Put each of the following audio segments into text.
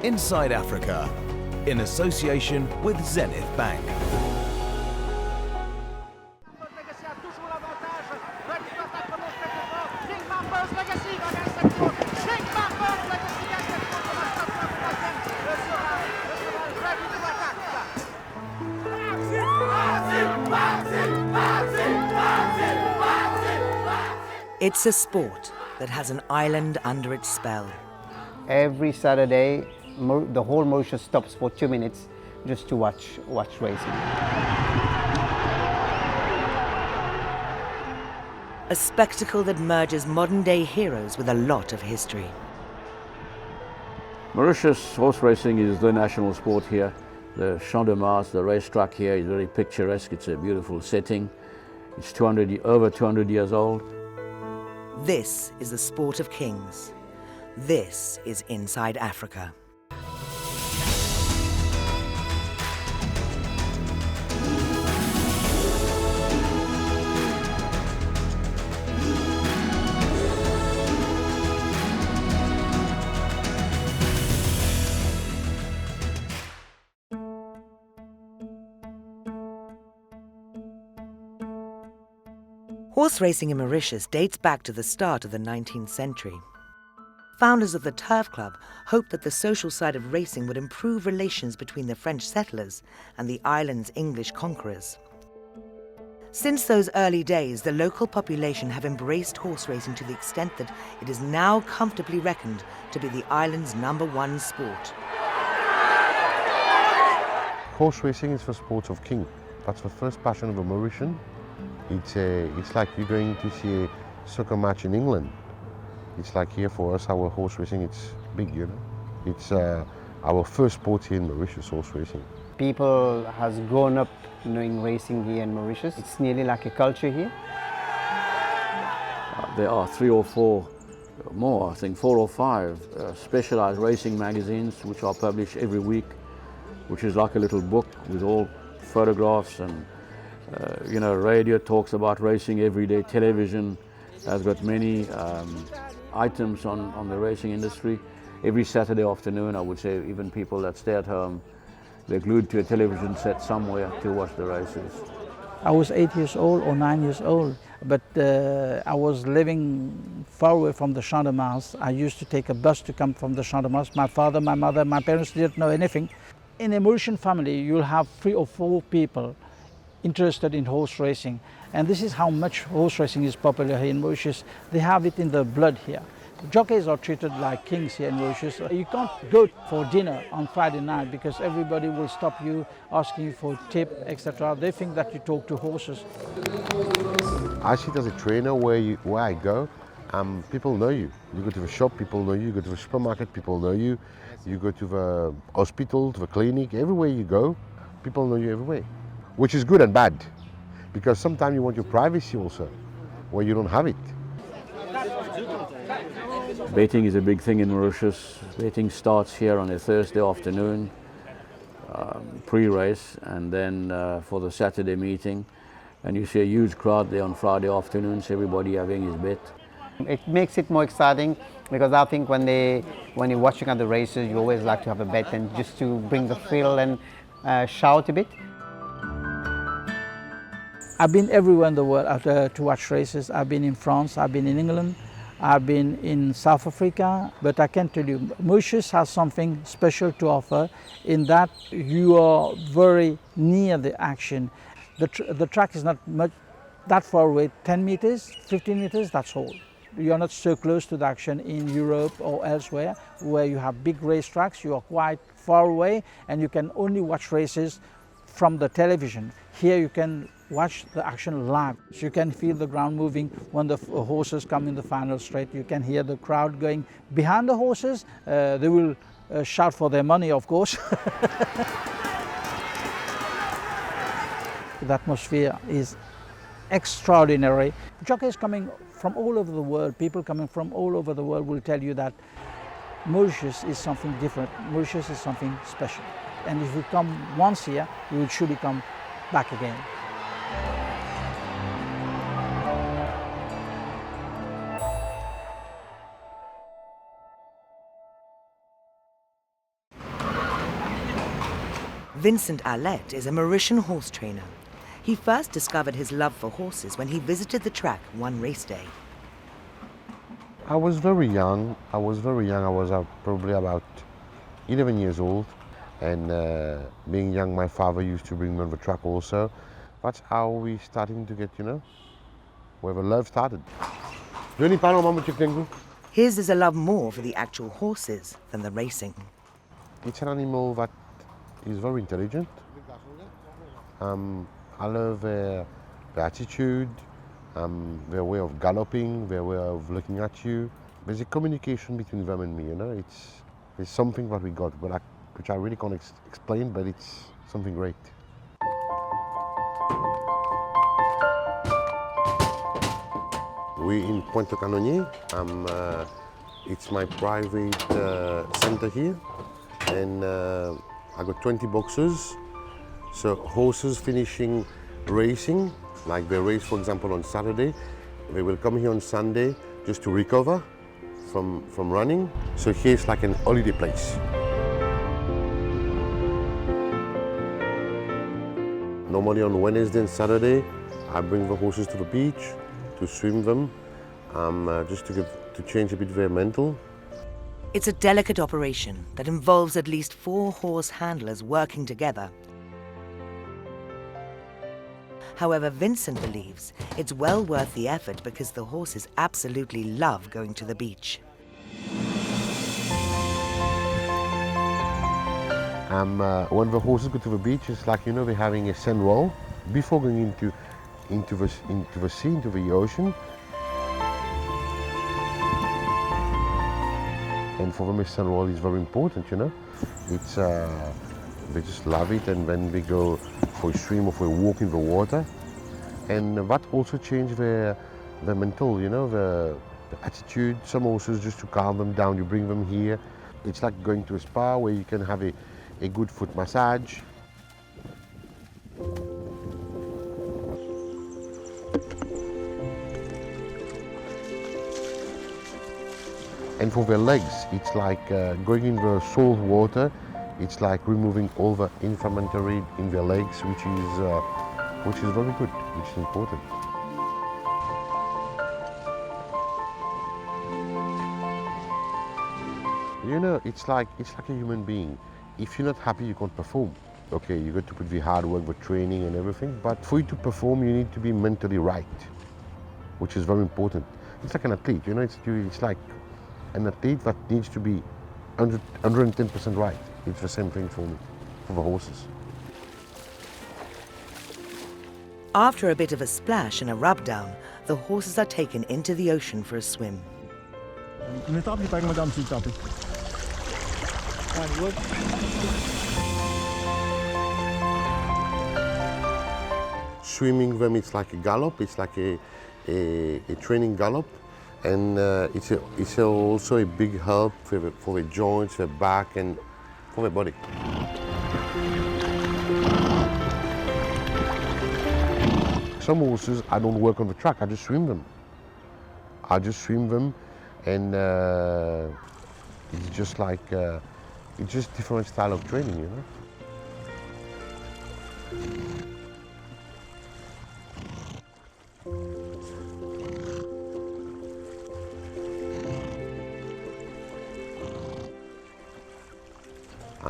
Inside Africa, in association with Zenith Bank. It's a sport that has an island under its spell. Every Saturday, the whole Mauritius stops for 2 minutes just to watch racing. A spectacle that merges modern-day heroes with a lot of history. Mauritius horse racing is the national sport here. The Champ de Mars, the racetrack here, is very picturesque. It's a beautiful setting. It's over 200 years old. This is the sport of kings. This is Inside Africa. Horse racing in Mauritius dates back to the start of the 19th century. Founders of the Turf Club hoped that the social side of racing would improve relations between the French settlers and the island's English conquerors. Since those early days, the local population have embraced horse racing to the extent that it is now comfortably reckoned to be the island's #1 sport. Horse racing is the sport of king. That's the first passion of a Mauritian. It's like you're going to see a soccer match in England. It's like here for us, our horse racing, it's big, you know. It's our first sport here in Mauritius, horse racing. People has grown up knowing racing here in Mauritius. It's nearly like a culture here. There are 3 or 4 more, I think 4 or 5 specialized racing magazines which are published every week, which is like a little book with all photographs and radio talks about racing every day. Television has got many items on the racing industry. Every Saturday afternoon, I would say, even people that stay at home, they're glued to a television set somewhere to watch the races. I was 8 years old or 9 years old, but I was living far away from the Champ de Mars. I used to take a bus to come from the Champ de Mars. My father, my mother, my parents didn't know anything. In a Mauritian family, you'll have 3 or 4 people interested in horse racing, and this is how much horse racing is popular here in Mauritius. They have it in the blood here. Jockeys are treated like kings here in Mauritius. You can't go for dinner on Friday night because everybody will stop you, asking you for a tip, etc. They think that you talk to horses. I see it as a trainer where I go, people know you. You go to the shop, people know you. You go to the supermarket, people know you. You go to the hospital, to the clinic, everywhere you go, people know you everywhere. Which is good and bad, because sometimes you want your privacy also, where you don't have it. Betting is a big thing in Mauritius. Betting starts here on a Thursday afternoon, pre-race, and then for the Saturday meeting. And you see a huge crowd there on Friday afternoons, everybody having his bet. It makes it more exciting because I think when you're watching at the races, you always like to have a bet and just to bring the thrill and shout a bit. I've been everywhere in the world to watch races. I've been in France, I've been in England, I've been in South Africa, but I can tell you, Mauritius has something special to offer in that you are very near the action. The track is not that far away, 10 meters, 15 meters, that's all. You're not so close to the action in Europe or elsewhere where you have big racetracks. You are quite far away and you can only watch races from the television. Here you can watch the action live. So you can feel the ground moving when the horses come in the final straight. You can hear the crowd going behind the horses. They will shout for their money, of course. The atmosphere is extraordinary. Jockeys coming from all over the world, people coming from all over the world will tell you that Mauritius is something different. Mauritius is something special. And if you come once here, you will surely come back again. Vincent Allet is a Mauritian horse trainer. He first discovered his love for horses when he visited the track one race day. I was very young. I was probably about 11 years old. And being young, my father used to bring me on the track also. That's how we starting to get, where the love started. His is a love more for the actual horses than the racing. It's an animal that is very intelligent. I love their attitude, their way of galloping, their way of looking at you. There's a communication between them and me, It's something that we got, which I really can't explain, but it's something great. We're in Pointe Canonier. It's my private center here, and I got 20 boxers. So horses finishing racing, like they race, for example, on Saturday, they will come here on Sunday just to recover from running. So here's like an holiday place. Normally on Wednesday and Saturday, I bring the horses to the beach to swim them, just to change a bit their mental. It's a delicate operation that involves at least 4 horse handlers working together. However, Vincent believes it's well worth the effort because the horses absolutely love going to the beach. When the horses go to the beach, it's like, they're having a sand roll before going into the sea, into the ocean. And for them, a sand roll is very important, It's, they just love it, and then they go for a swim or for a walk in the water. And that also changes their mental, the attitude. Some horses, just to calm them down, you bring them here. It's like going to a spa where you can have a good foot massage. And for their legs, it's like going in the salt water. It's like removing all the inflammatory in their legs, which is very good, which is important. It's like a human being. If you're not happy, you can't perform. Okay, you got to put the hard work, the training and everything, but for you to perform, you need to be mentally right, which is very important. It's like an athlete, it's like an athlete that needs to be 110% right. It's the same thing for me, for the horses. After a bit of a splash and a rub down, the horses are taken into the ocean for a swim. Swimming them, it's like a gallop, it's like a training gallop, and it's also a big help for the joints, the back, and for the body. Some horses, I don't work on the track, I just swim them. And it's just like, it's just different style of training,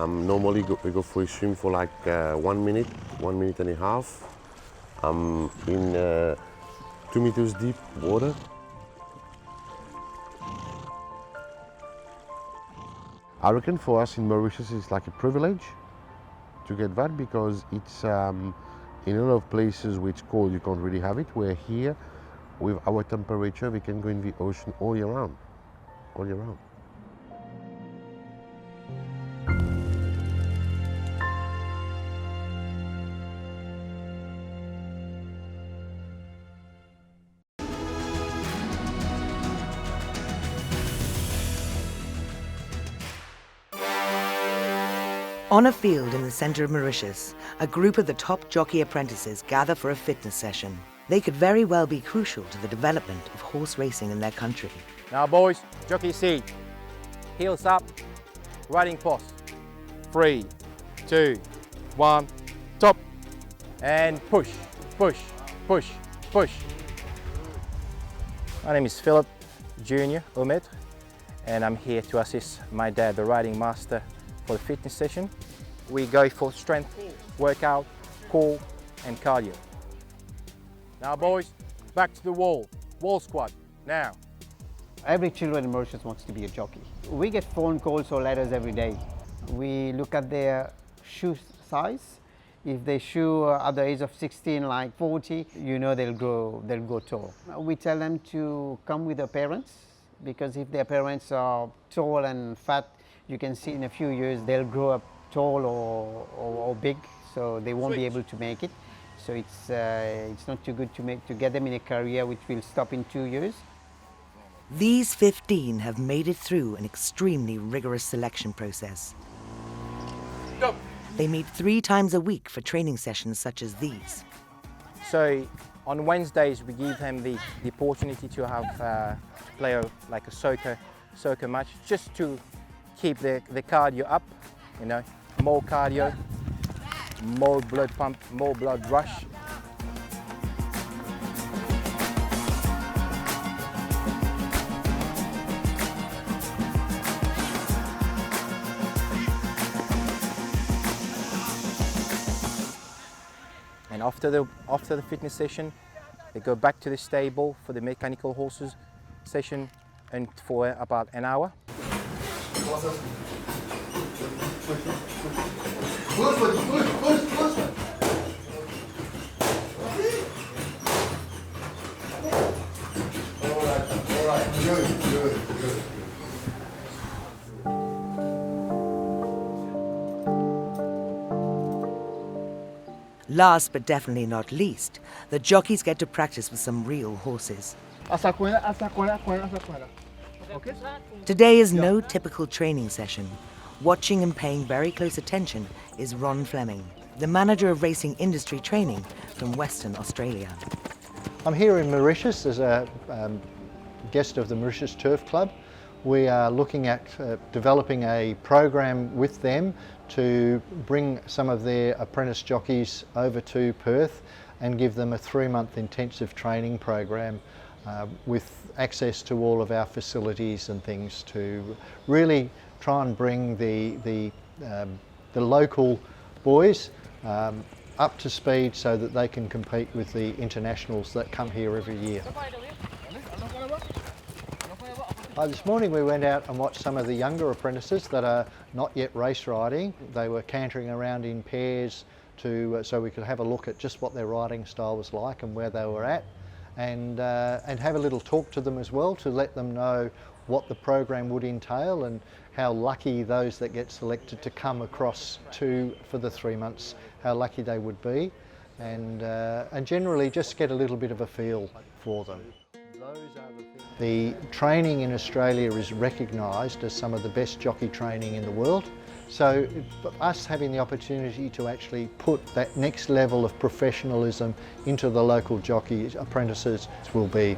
Normally we go for a swim for like 1 minute, 1 minute and a half. I'm in 2 meters deep water. I reckon for us in Mauritius it's like a privilege to get that, because it's in a lot of places where it's cold you can't really have it, where here with our temperature we can go in the ocean all year round, all year round. On a field in the center of Mauritius, a group of the top jockey apprentices gather for a fitness session. They could very well be crucial to the development of horse racing in their country. Now boys, jockey seat, heels up, riding post. 3, 2, 1, top, and push, push, push, push. My name is Philip Junior Omet, and I'm here to assist my dad, the riding master, for the fitness session. We go for strength, workout, core, and cardio. Now boys, back to the wall squat, now. Every children in Mauritius wants to be a jockey. We get phone calls or letters every day. We look at their shoe size. If they shoe at the age of 16, like 40, you know they'll go tall. We tell them to come with their parents, because if their parents are tall and fat, you can see in a few years they'll grow up tall or big, so they won't be able to make it. So it's not too good to get them in a career which will stop in 2 years. These 15 have made it through an extremely rigorous selection process. Go. They meet 3 times a week for training sessions such as these. So on Wednesdays we give them the opportunity to have to play like a soccer match, just to keep the cardio up, you know, more cardio, more blood pump, more blood rush. And after the fitness session, they go back to the stable for the mechanical horses session, and for about an hour. Last but definitely not least, the jockeys get to practice with some real horses. Today is no typical training session. Watching and paying very close attention is Ron Fleming, the manager of racing industry training from Western Australia. I'm here in Mauritius as a guest of the Mauritius Turf Club. We are looking at developing a program with them to bring some of their apprentice jockeys over to Perth and give them a 3-month intensive training program with access to all of our facilities and things, to really try and bring the local boys up to speed so that they can compete with the internationals that come here every year. This morning we went out and watched some of the younger apprentices that are not yet race riding. They were cantering around in pairs so we could have a look at just what their riding style was like and where they were at, and have a little talk to them as well, to let them know what the program would entail and how lucky those that get selected to come across for the 3 months, how lucky they would be, and generally just get a little bit of a feel for them. The training in Australia is recognised as some of the best jockey training in the world. So us having the opportunity to actually put that next level of professionalism into the local jockey apprentices will be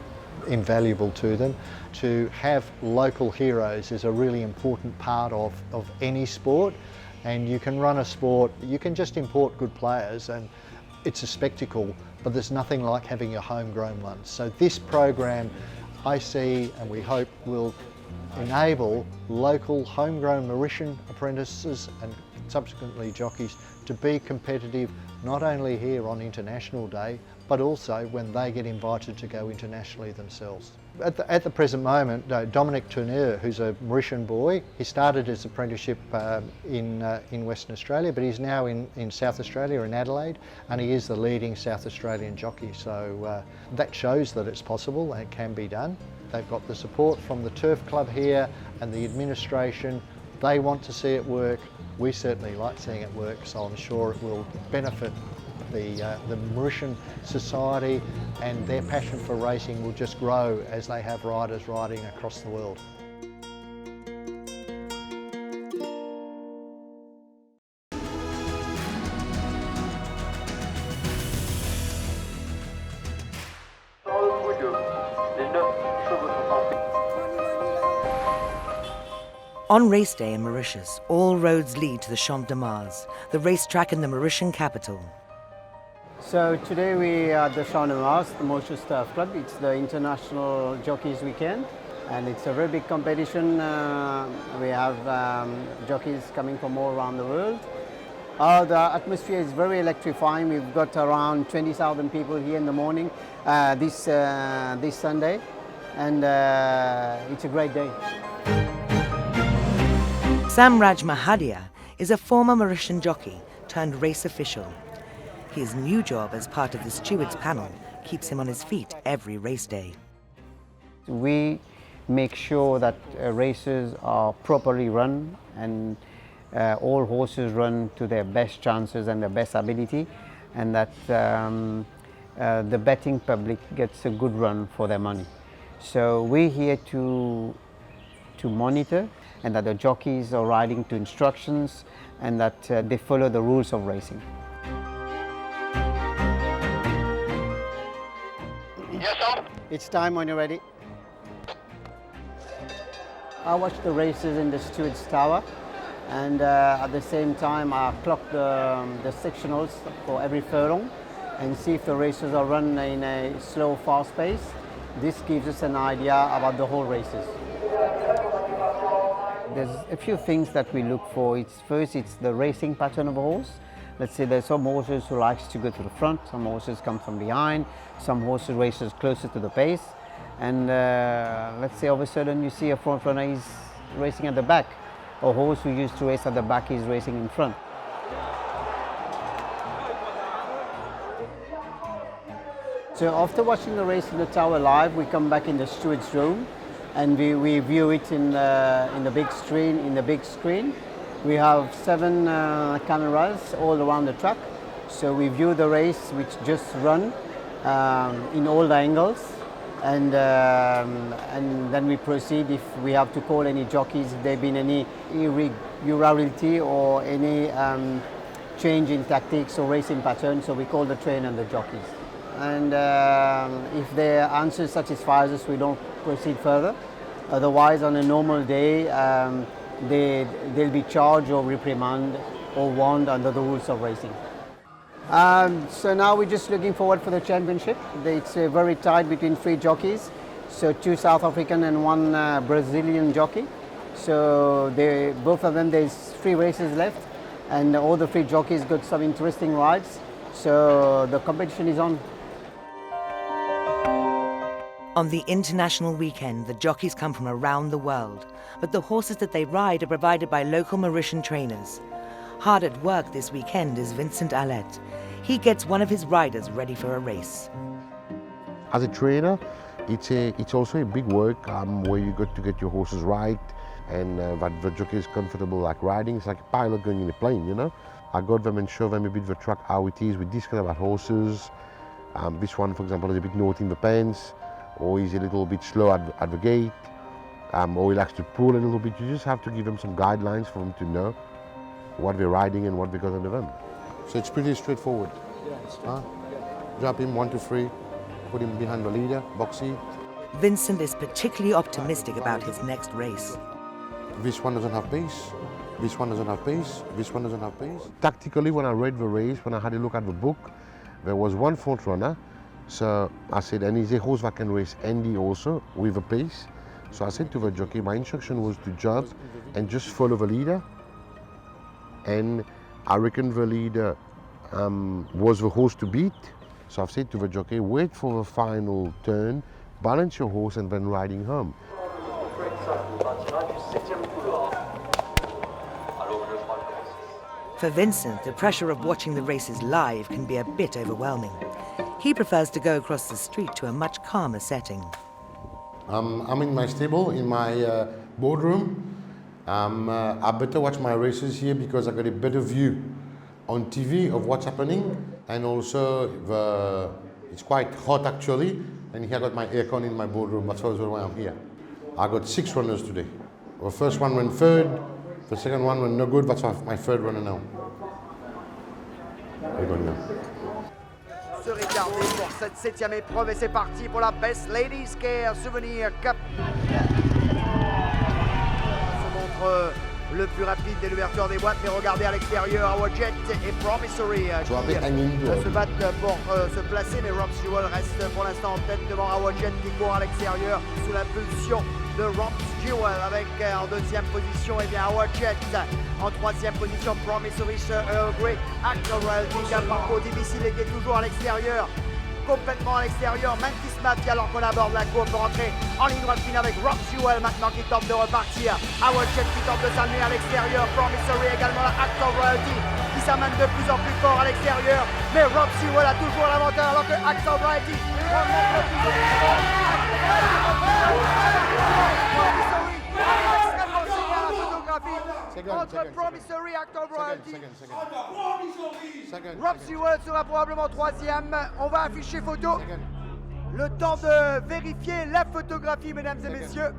invaluable to them. To have local heroes is a really important part of any sport, and you can run a sport, you can just import good players and it's a spectacle, but there's nothing like having your homegrown ones. So this program, I see and we hope, will enable local homegrown Mauritian apprentices and subsequently jockeys to be competitive not only here on International Day, but also when they get invited to go internationally themselves. At the present moment, Dominic Tourneur, who's a Mauritian boy, he started his apprenticeship in Western Australia, but he's now in South Australia, in Adelaide, and he is the leading South Australian jockey. So that shows that it's possible and it can be done. They've got the support from the Turf Club here and the administration. They want to see it work. We certainly like seeing it work, so I'm sure it will benefit the Mauritian society, and their passion for racing will just grow as they have riders riding across the world. On race day in Mauritius, all roads lead to the Champ de Mars, the racetrack in the Mauritian capital. So today we are at the Champ de Mars, the Mauritius Turf Club. It's the International Jockeys Weekend, and it's a very big competition. We have jockeys coming from all around the world. The atmosphere is very electrifying. We've got around 20,000 people here in the morning this Sunday, and it's a great day. Samraj Mahadia is a former Mauritian jockey turned race official. His new job as part of the stewards panel keeps him on his feet every race day. We make sure that races are properly run and all horses run to their best chances and their best ability, and that the betting public gets a good run for their money. So we're here to monitor, and that the jockeys are riding to instructions, and that they follow the rules of racing. Yes, sir. It's time when you're ready. I watch the races in the stewards tower, and at the same time I clock the sectionals for every furlong and see if the races are run in a slow, fast pace. This gives us an idea about the whole races. There's a few things that we look for. First, it's the racing pattern of a horse. Let's say there's some horses who likes to go to the front, some horses come from behind, some horses races closer to the pace, and let's say all of a sudden you see a front runner is racing at the back. A horse who used to race at the back is racing in front. So after watching the race in the tower live, we come back in the steward's room, and we view it in the big screen. We have 7 cameras all around the track, so we view the race which just run in all the angles, and then we proceed if we have to call any jockeys if there have been any irregularity or any change in tactics or racing pattern, so we call the trainer and the jockeys. And if their answer satisfies us, we don't proceed further. Otherwise, on a normal day, they'll be charged or reprimanded or warned under the rules of racing. So now we're just looking forward for the championship. It's very tight between 3 jockeys, so 2 South African and 1 Brazilian jockey. So both of them, there's 3 races left, and all the 3 jockeys got some interesting rides. So the competition is on. On the international weekend, the jockeys come from around the world, but the horses that they ride are provided by local Mauritian trainers. Hard at work this weekend is Vincent Allet. He gets one of his riders ready for a race. As a trainer, it's also a big work where you got to get your horses right, and that the jockey is comfortable like riding. It's like a pilot going in a plane, you know. I got them and show them a bit the track, how it is with this kind of horses. This one, for example, is a bit naughty in the pants, or he's a little bit slow at the gate, or he likes to pull a little bit. You just have to give them some guidelines for them to know what they're riding and what they got under them. So it's pretty straightforward. Yeah, Jump him 1, 2, 3, put him behind the leader, boxy. Vincent is particularly optimistic about his next race. This one doesn't have pace, this one doesn't have pace, this one doesn't have pace. Tactically, when I read the race, when I had a look at the book, there was 1 front runner. So I said, and he's a horse that can race Andy also with a pace. So I said to the jockey, my instruction was to jump and just follow the leader. And I reckon the leader was the horse to beat. So I've said to the jockey, wait for the final turn, balance your horse and then riding home. For Vincent, the pressure of watching the races live can be a bit overwhelming. He prefers to go across the street to a much calmer setting. I'm in my stable, in my boardroom. I better watch my races here because I got a better view on TV of what's happening, and also it's quite hot actually, and here I got my aircon in my boardroom. That's also why I'm here. I got 6 runners today. The first one went 3rd, the second one went no good. That's my 3rd runner now. There you go now. Se regarder pour cette 7e épreuve, et c'est parti pour la Best Ladies Care Souvenir Cup. On se montre le plus rapide dès l'ouverture des boîtes, mais regardez à l'extérieur, Our Jet et Promisory qui se battent pour se placer, mais Rob Stewart reste pour l'instant en tête devant Our Jet qui court à l'extérieur sous l'impulsion de Rob Stewart avec en deuxième position Our Jet, en troisième position Promisory, Grey, Actorel, qui a un parcours difficile et qui est toujours à l'extérieur. Complètement à l'extérieur, Mantis Mafia alors qu'on aborde la courbe pour entrer en ligne droite finale avec Rob Stewart maintenant qui tente de repartir. Our Jet qui tente de s'amener à l'extérieur, Promisory également la Actor Royalty qui s'amène de plus en plus fort à l'extérieur, mais Rob Stewart a toujours l'avantage alors que Actor Royalty remonte de plus en plus fort. Entre Promisory et Actor Royalty. Rob Stewart sera probablement troisième. On va afficher photo. Le temps de vérifier la photographie, mesdames et messieurs.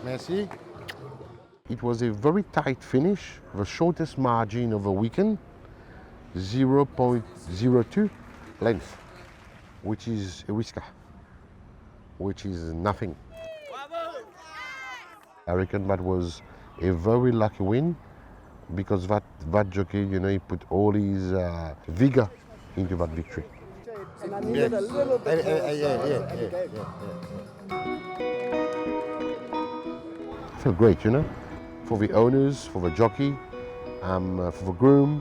Merci. It was a very tight finish, the shortest margin of the weekend, 0.02 length, which is a whisker, which is nothing. I reckon that was a very lucky win because that jockey, you know, he put all his vigor into that victory. And I needed a little bit I feel great, you know, for the owners, for the jockey, for the groom,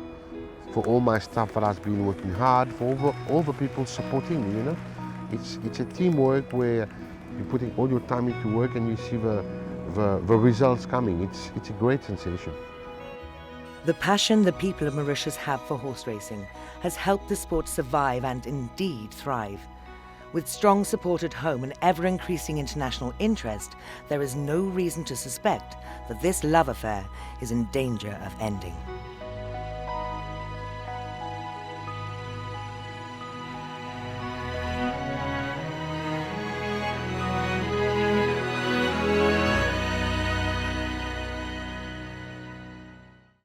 for all my staff that has been working hard, for all the people supporting me, you know. It's a teamwork where you're putting all your time into work and you see the results coming. It's a great sensation. The passion the people of Mauritius have for horse racing has helped the sport survive and indeed thrive. With strong support at home and ever-increasing international interest, there is no reason to suspect that this love affair is in danger of ending.